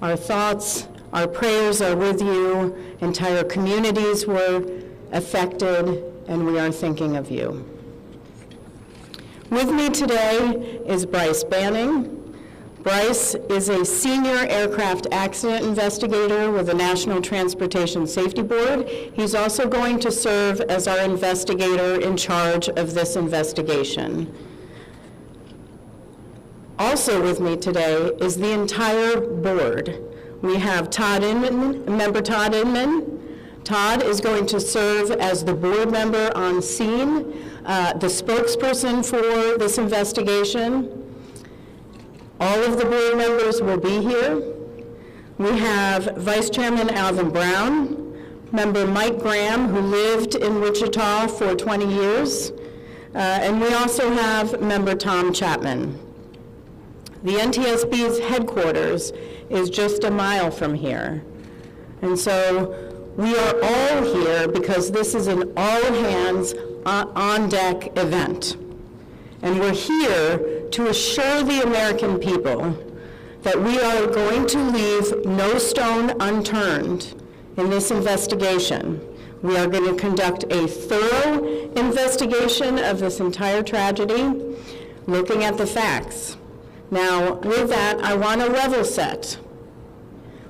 Our thoughts, our prayers are with you. Entire communities were affected, and we are thinking of you. With me today is Bryce Banning. Bryce is a senior aircraft accident investigator with the National Transportation Safety Board. He's also going to serve as our investigator in charge of this investigation. Also with me today is the entire board. We have Todd Inman, member Todd Inman. Todd is going to serve as the board member on scene, the spokesperson for this investigation. All of the board members will be here. We have Vice Chairman Alvin Brown, member Mike Graham, who lived in Wichita for 20 years, and we also have member Tom Chapman. The NTSB's headquarters is just a mile from here. And so we are all here because this is an all-hands on-deck event. And we're here to assure the American people that we are going to leave no stone unturned in this investigation. We are going to conduct a thorough investigation of this entire tragedy, looking at the facts. Now, with that, I want to level set.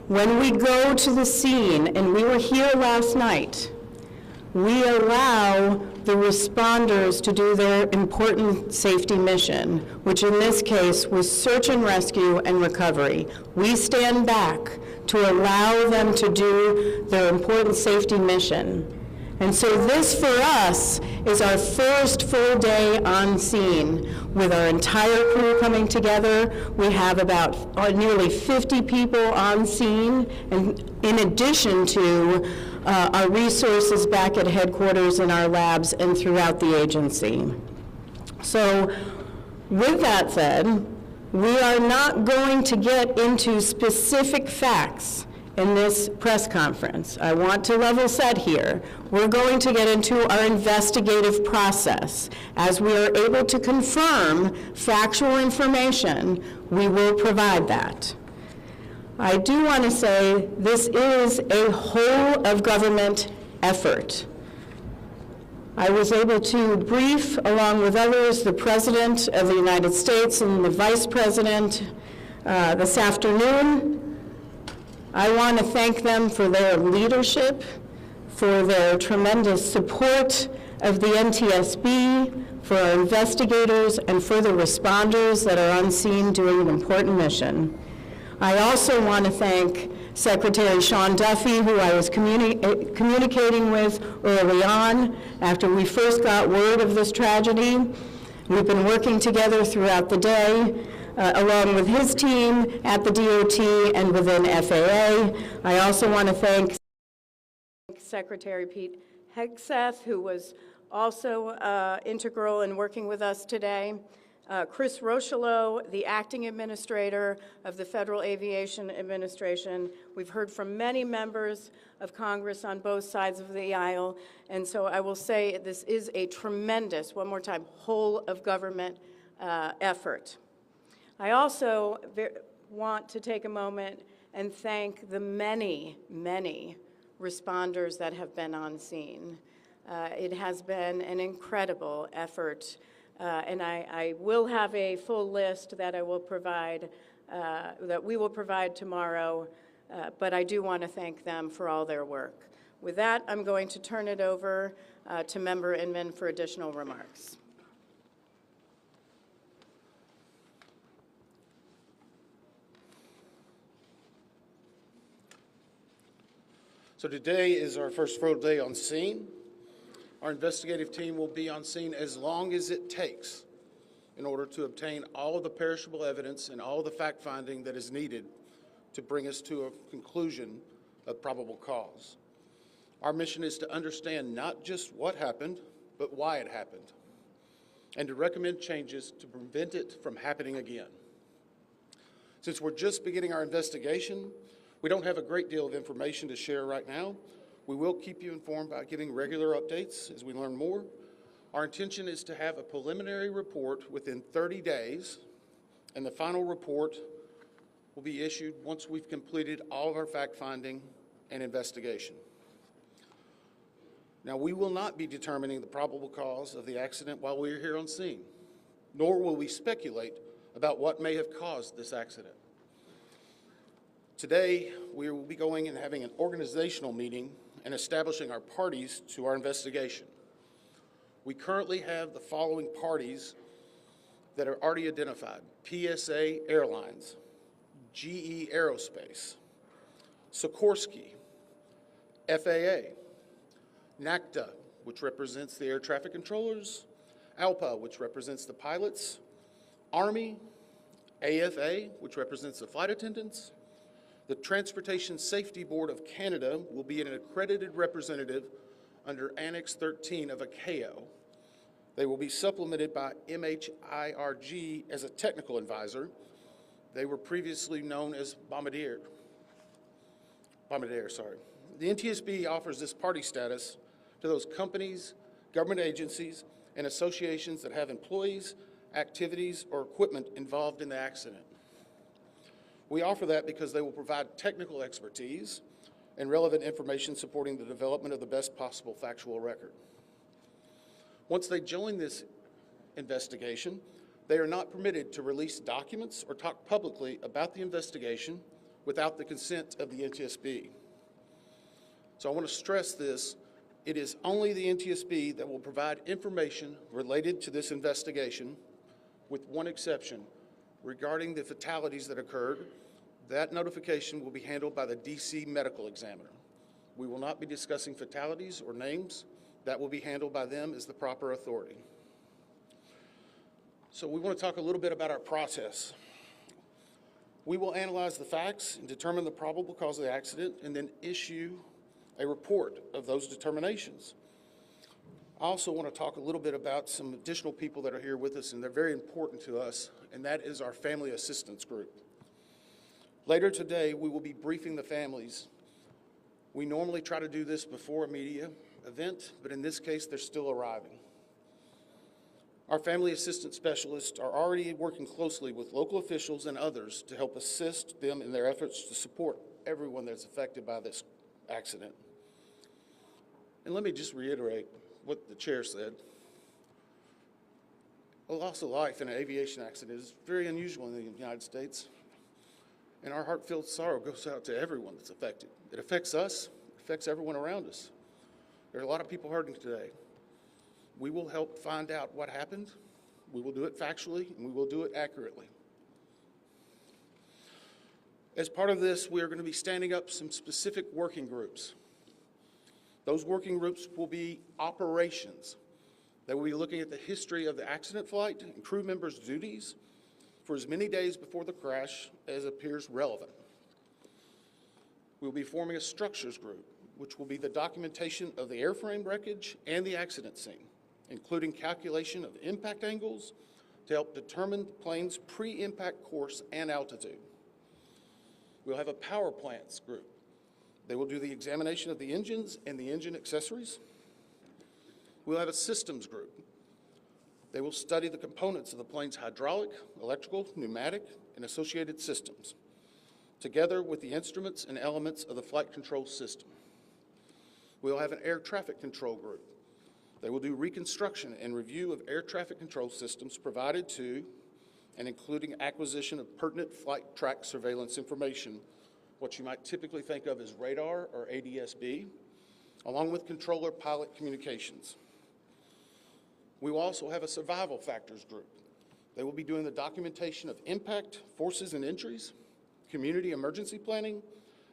When we go to the scene, and we were here last night, we allow the responders to do their important safety mission, which in this case was search and rescue and recovery. We stand back to allow them to do their important safety mission. And so this, for us, is our first full day on scene with our entire crew coming together. We have about nearly 50 people on scene, and in addition to our resources back at headquarters in our labs and throughout the agency. So with that said, we are not going to get into specific facts in this press conference. I want to level set here. We're going to get into our investigative process. As we are able to confirm factual information, we will provide that. I do want to say this is a whole of government effort. I was able to brief, along with others, the President of the United States and the Vice President this afternoon. I want to thank them for their leadership, for their tremendous support of the NTSB, for our investigators, and for the responders that are on scene doing an important mission. I also want to thank Secretary Sean Duffy, who I was communicating with early on after we first got word of this tragedy. We've been working together throughout the day, along with his team at the DOT and within FAA. I also want to thank Secretary Pete Hegseth, who was also integral in working with us today. Chris Rochelot, the acting administrator of the Federal Aviation Administration. We've heard from many members of Congress on both sides of the aisle, and so I will say this is a tremendous, one more time, whole of government effort. I also want to take a moment and thank the many, many responders that have been on scene. It has been an incredible effort. And I will have a full list that I will provide, that we will provide tomorrow, but I do want to thank them for all their work. With that, I'm going to turn it over to Member Inman for additional remarks. So today is our first full day on scene. Our investigative team will be on scene as long as it takes in order to obtain all of the perishable evidence and all of the fact-finding that is needed to bring us to a conclusion of probable cause. Our mission is to understand not just what happened, but why it happened, and to recommend changes to prevent it from happening again. Since we're just beginning our investigation, we don't have a great deal of information to share right now. We will keep you informed by giving regular updates as we learn more. Our intention is to have a preliminary report within 30 days and the final report will be issued once we've completed all of our fact-finding and investigation. Now, we will not be determining the probable cause of the accident while we are here on scene, nor will we speculate about what may have caused this accident. Today, we will be going and having an organizational meeting and establishing our parties to our investigation. We currently have the following parties that are already identified: PSA Airlines, GE Aerospace, Sikorsky, FAA, NACTA, which represents the air traffic controllers, ALPA, which represents the pilots, Army, AFA, which represents the flight attendants. The Transportation Safety Board of Canada will be an accredited representative under Annex 13 of ICAO. They will be supplemented by MHIRG as a technical advisor. They were previously known as Bombardier. The NTSB offers this party status to those companies, government agencies, and associations that have employees, activities, or equipment involved in the accident. We offer that because they will provide technical expertise and relevant information supporting the development of the best possible factual record. Once they join this investigation, they are not permitted to release documents or talk publicly about the investigation without the consent of the NTSB. So I want to stress this. It is only the NTSB that will provide information related to this investigation, with one exception. Regarding the fatalities that occurred, that notification will be handled by the DC medical examiner. We will not be discussing fatalities or names. That will be handled by them as the proper authority. So we want to talk a little bit about our process. We will analyze the facts and determine the probable cause of the accident, and then issue a report of those determinations. I also want to talk a little bit about some additional people that are here with us, and they're very important to us, and that is our family assistance group. Later today, we will be briefing the families. We normally try to do this before a media event, but in this case, they're still arriving. Our family assistance specialists are already working closely with local officials and others to help assist them in their efforts to support everyone that's affected by this accident. And let me just reiterate what the chair said. A loss of life in an aviation accident is very unusual in the United States, and our heartfelt sorrow goes out to everyone that's affected. It affects us, it affects everyone around us. There are a lot of people hurting today. We will help find out what happened. We will do it factually, and we will do it accurately. As part of this, we are going to be standing up some specific working groups. Those working groups will be operations. They will be looking at the history of the accident flight and crew members' duties for as many days before the crash as appears relevant. We'll be forming a structures group, which will be the documentation of the airframe wreckage and the accident scene, including calculation of impact angles to help determine the plane's pre-impact course and altitude. We'll have a power plants group. They will do the examination of the engines and the engine accessories. We'll have a systems group. They will study the components of the plane's hydraulic, electrical, pneumatic, and associated systems, together with the instruments and elements of the flight control system. We'll have an air traffic control group. They will do reconstruction and review of air traffic control systems provided to and including acquisition of pertinent flight track surveillance information, what you might typically think of as radar or ADSB, along with controller pilot communications. We will also have a survival factors group. They will be doing the documentation of impact, forces and injuries, community emergency planning,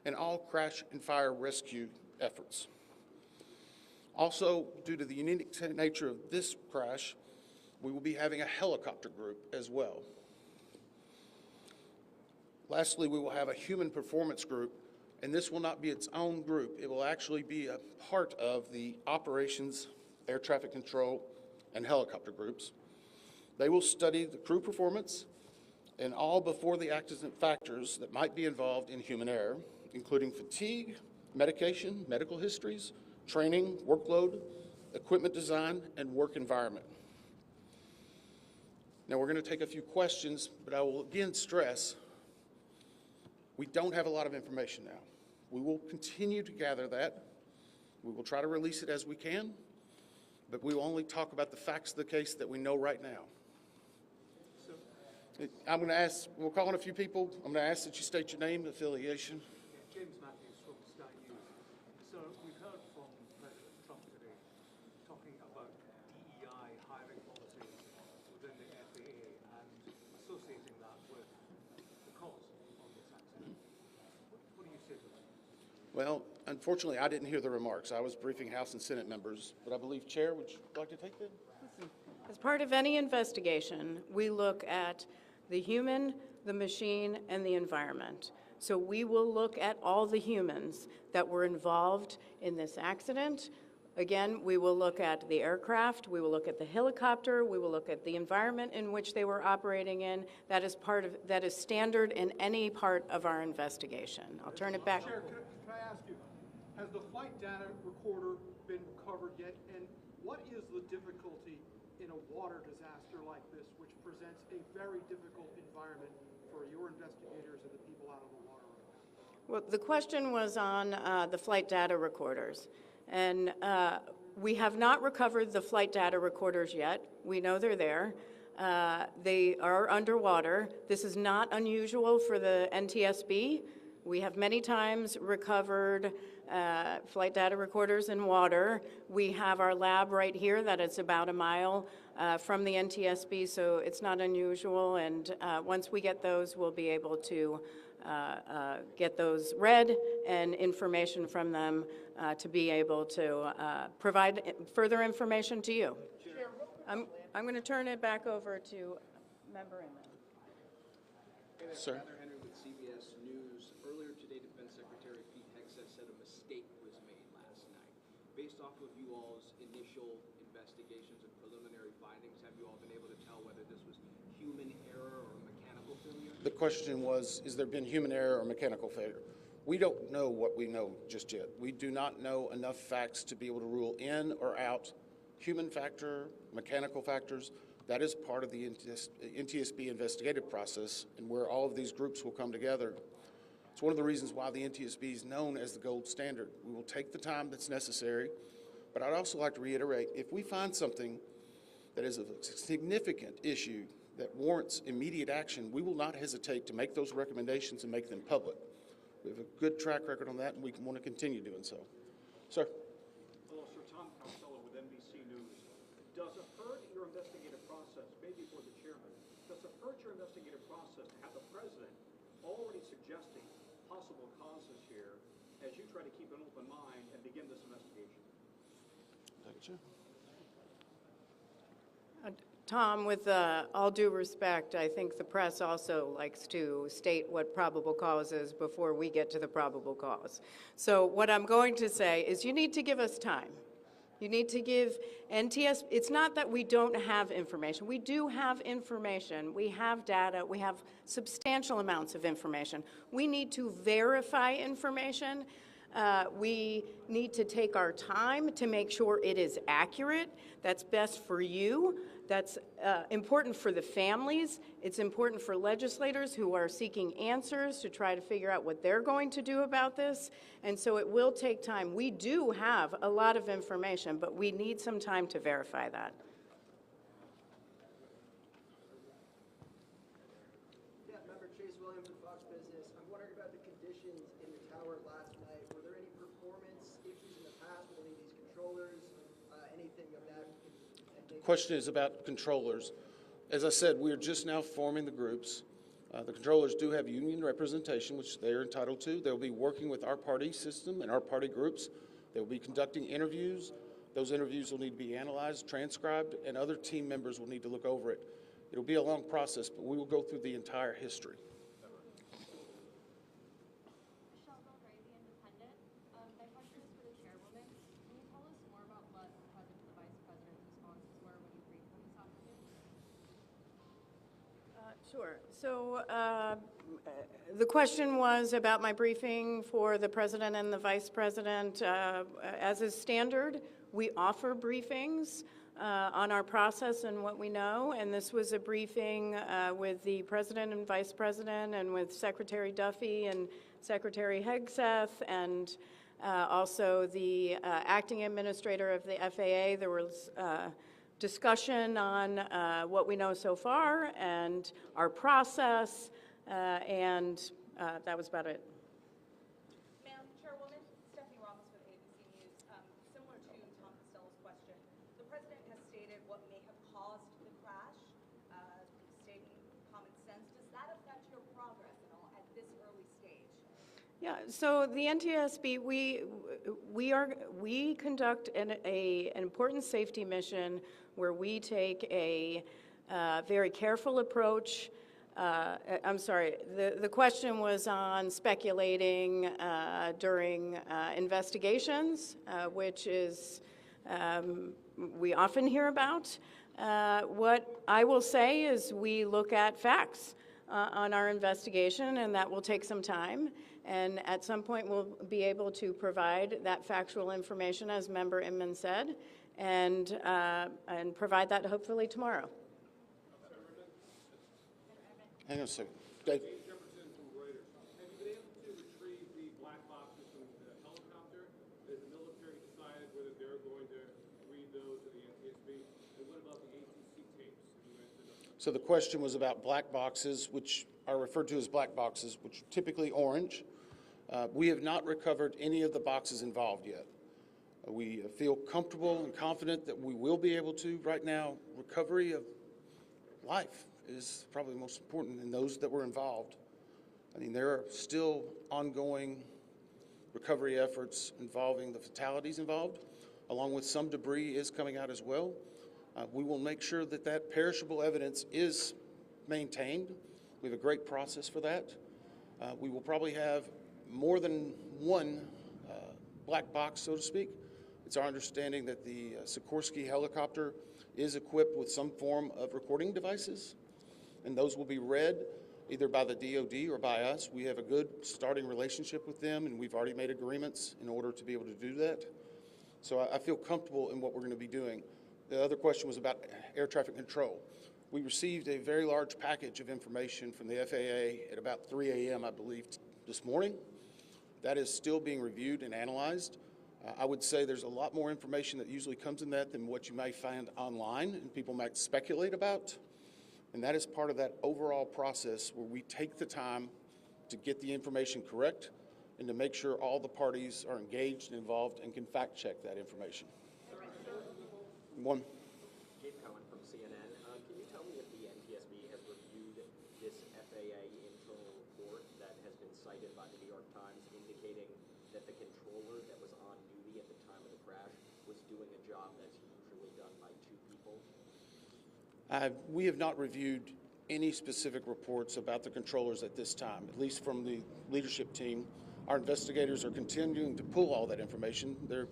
and all crash and fire rescue efforts. Also, due to the unique nature of this crash, we will be having a helicopter group as well. Lastly, we will have a human performance group, and this will not be its own group. It will actually be a part of the operations, air traffic control, and helicopter groups. They will study the crew performance and all before the accident factors that might be involved in human error, including fatigue, medication, medical histories, training, workload, equipment design, and work environment. Now we're going to take a few questions, but I will again stress We don't have a lot of information now. We will continue to gather that. We will try to release it as we can, but we will only talk about the facts of the case that we know right now. I'm going to ask, we'll call on a few people. I'm going to ask that you state your name, affiliation. James Matthews from Sky News. So we've heard from President Trump today talking about DEI hiring policies within the FAA and associating that with the cause of this accident. What do you say to that? Well, unfortunately, I didn't hear the remarks. I was briefing House and Senate members, but I believe, Chair, would you like to take that? As part of any investigation, we look at the human, the machine, and the environment. So we will look at all the humans that were involved in this accident. Again, we will look at the aircraft, we will look at the helicopter, we will look at the environment in which they were operating in. That is standard in any part of our investigation. I'll turn it back. Chair, can I ask you, has the flight data recorder been recovered yet? And what is the difficulty in a water disaster like this, which presents a very difficult environment for your investigators and the people out on the water right now? Well, the question was on the flight data recorders. And we have not recovered the flight data recorders yet. We know they're there. They are underwater. This is not unusual for the NTSB. We have many times recovered flight data recorders in water. We have our lab right here that is about a mile from the NTSB, so it's not unusual. And once we get those, we'll be able to get those read and information from them to be able to provide further information to you. I'm going to turn it back over to Member Inman. Sir. Henry with CBS News. Earlier today, Defense Secretary Pete Hegseth said a mistake was made last night. Based off of you all's initial investigations and preliminary findings, have you all been able to tell whether this was human error or mechanical failure? The question was, has there been human error or mechanical failure? We don't know what we know just yet. We do not know enough facts to be able to rule in or out human factor, mechanical factors. That is part of the NTSB investigative process and where all of these groups will come together. It's one of the reasons why the NTSB is known as the gold standard. We will take the time that's necessary, but I'd also like to reiterate, if we find something that is a significant issue that warrants immediate action, we will not hesitate to make those recommendations and make them public. We have a good track record on that, and we want to continue doing so. Sir. Hello, Sir. Tom Costello with NBC News. Does it hurt your investigative process, maybe for the chairman, does it hurt your investigative process to have the president already suggesting possible causes here as you try to keep an open mind and begin this investigation? Tom, with all due respect, I think the press also likes to state what probable cause is before we get to the probable cause. So what I'm going to say is you need to give us time. You need to give NTSB, it's not that we don't have information. We do have information. We have data. We have substantial amounts of information. We need to verify information. We need to take our time to make sure it is accurate. That's best for you. That's important for the families. It's important for legislators who are seeking answers to try to figure out what they're going to do about this. And so it will take time. We do have a lot of information, but we need some time to verify that. Yeah, Member Chase Williams with Fox Business. I'm wondering about the conditions in the tower last night. Were there any performance issues in the past with any of these controllers? Anything of that? The question is about controllers. As I said, we are just now forming the groups. The controllers do have union representation, which they are entitled to. They'll be working with our party system and our party groups. They'll be conducting interviews. Those interviews will need to be analyzed, transcribed, and other team members will need to look over it. It'll be a long process, but we will go through the entire history. My question is for the chairwoman. Can you tell us more about what the president and the vice president's responses were when you briefed them this afternoon? Sure. So the question was about my briefing for the president and the vice president. As is standard, we offer briefings on our process and what we know, and this was a briefing with the President and Vice President and with Secretary Duffy and Secretary Hegseth and also the acting administrator of the FAA. There was discussion on what we know so far and our process, and that was about it. Madam Chairwoman, Stephanie Ramos with ABC News. Similar to Tom Costello's question, the President has stated what may have caused the crash, stating common sense. Does that affect your progress at all at this early stage? Yeah, so the NTSB, we conduct an important safety mission where we take a very careful approach. I'm sorry, the question was on speculating during investigations, which is we often hear about. What I will say is we look at facts on our investigation, and that will take some time. And at some point, we'll be able to provide that factual information, as Member Inman said, and provide that hopefully tomorrow. Hang on a second. Dave. Jefferson from Reuters. Have you been able to retrieve the black boxes from the helicopter? Has the military decided whether they're going to read those to the NTSB? And what about the ATC tapes? Have you answered those? So the question was about black boxes, which are referred to as black boxes, which are typically orange. We have not recovered any of the boxes involved yet. We feel comfortable and confident that we will be able to. Right now, recovery of life is probably most important in those that were involved. I mean, there are still ongoing recovery efforts involving the fatalities involved, along with some debris is coming out as well. We will make sure that that perishable evidence is maintained. We have a great process for that. We will probably have more than one black box, so to speak. It's our understanding that the Sikorsky helicopter is equipped with some form of recording devices, and those will be read either by the DoD or by us. We have a good starting relationship with them, and we've already made agreements in order to be able to do that. So I feel comfortable in what we're going to be doing. The other question was about air traffic control. We received a very large package of information from the FAA at about 3 a.m., I believe, this morning. That is still being reviewed and analyzed. I would say there's a lot more information that usually comes in that than what you may find online and people might speculate about. And that is part of that overall process where we take the time to get the information correct and to make sure all the parties are engaged and involved and can fact check that information. One. Gabe Cohen from CNN. Can you tell me if the NTSB has reviewed this FAA internal report that has been cited by the New York Times indicating that the controller that was on duty at the time of the crash was doing a job that's usually done by two people? We have not reviewed any specific reports about the controllers at this time, at least from the leadership team. Our investigators are continuing to pull all that information, their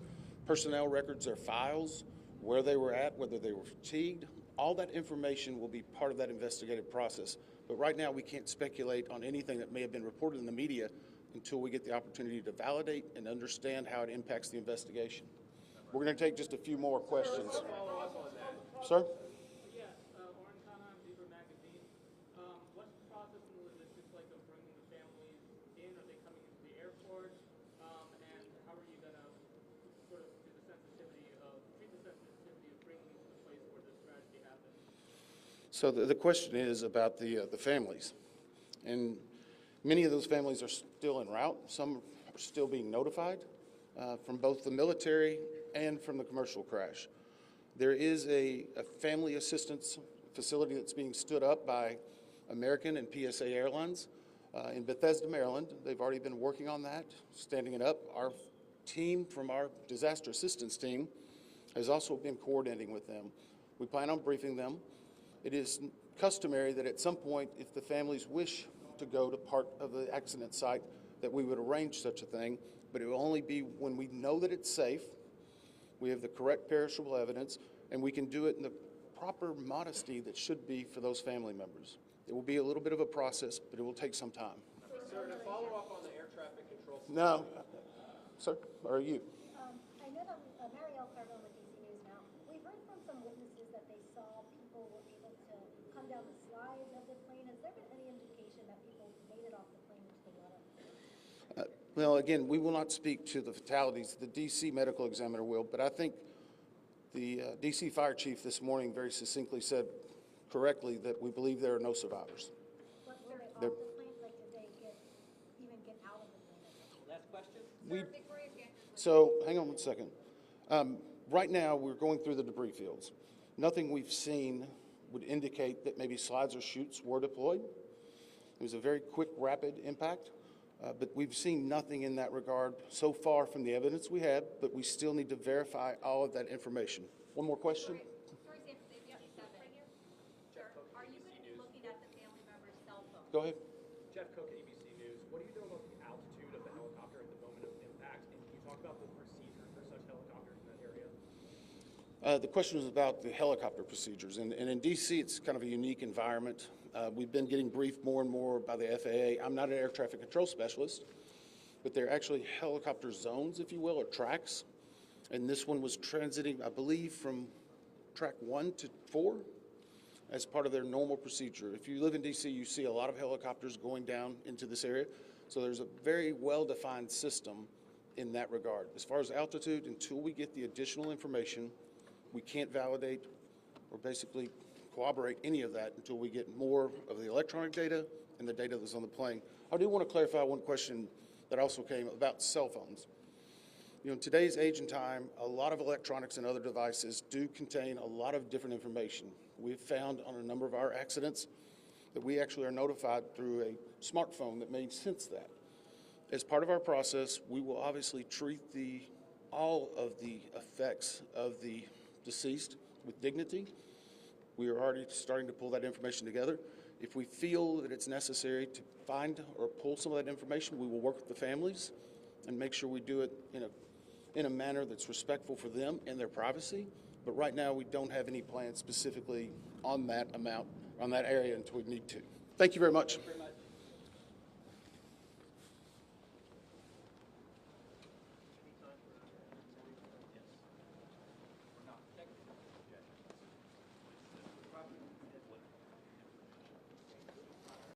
personnel records, their files, where they were at, whether they were fatigued. All that information will be part of that investigative process. But right now, we can't speculate on anything that may have been reported in the media until we get the opportunity to validate and understand how it impacts the investigation. We're going to take just a few more questions. Sir? Yeah, Oren Khanna, Zebra Magazine. What's the process and the logistics like of bringing the families in? Are they coming into the airport? And how are you going to sort of treat the sensitivity of bringing them to the place where this tragedy happened? So the question is about the families. And many of those families are still en route. Some are still being notified from both the military and from the commercial crash. There is a family assistance facility that's being stood up by American and PSA Airlines in Bethesda, Maryland. They've already been working on that, standing it up. Our team from our disaster assistance team has also been coordinating with them. We plan on briefing them. It is customary that at some point, if the families wish to go to part of the accident site, that we would arrange such a thing, but it will only be when we know that it's safe, we have the correct perishable evidence, and we can do it in the proper modesty that should be for those family members. It will be a little bit of a process, but it will take some time. Sir, to follow up on the air traffic control. No, sir, or you? I know that Marielle Carville with DC News now. We've heard from some witnesses that they saw people were able to come down the slides of the plane. Has there been any indication that people made it off the plane into the water? Well, again, we will not speak to the fatalities. The D.C. medical examiner will, but I think the D.C. fire chief this morning very succinctly said correctly that we believe there are no survivors. But were they off There- the plane? Like, did they even get out of the plane? Last question? We, so, hang on one second. Right now, we're going through the debris fields. Nothing we've seen would indicate that maybe slides or chutes were deployed. It was a very quick, rapid impact, but we've seen nothing in that regard so far from the evidence we have, but we still need to verify all of that information. One more question? Sorry, Sam, Sir, are you going to be looking at the family member's cell phone? Go ahead. Jeff Cook, ABC News. What do you know about the altitude of the helicopter at the moment of impact? And can you talk about the procedure for such helicopters in that area? The question was about the helicopter procedures. And in D.C., it's kind of a unique environment. We've been getting briefed more and more by the FAA. I'm not an air traffic control specialist, but they're actually helicopter zones, if you will, or tracks. And this one was transiting, I believe, from track 1 to 4 as part of their normal procedure. If you live in D.C., you see a lot of helicopters going down into this area. So there's a very well-defined system in that regard. As far as altitude, until we get the additional information, we can't validate or basically corroborate any of that until we get more of the electronic data and the data that's on the plane. I do want to clarify one question that also came about cell phones. You know, in today's age and time, a lot of electronics and other devices do contain a lot of different information. We've found on a number of our accidents that we actually are notified through a smartphone that may sense that. As part of our process, we will obviously treat all of the effects of the deceased with dignity. We are already starting to pull that information together. If we feel that it's necessary to find or pull some of that information, we will work with the families and make sure we do it in a manner that's respectful for them and their privacy. But right now, we don't have any plans specifically on that amount, on that area until we need to. Thank you very much.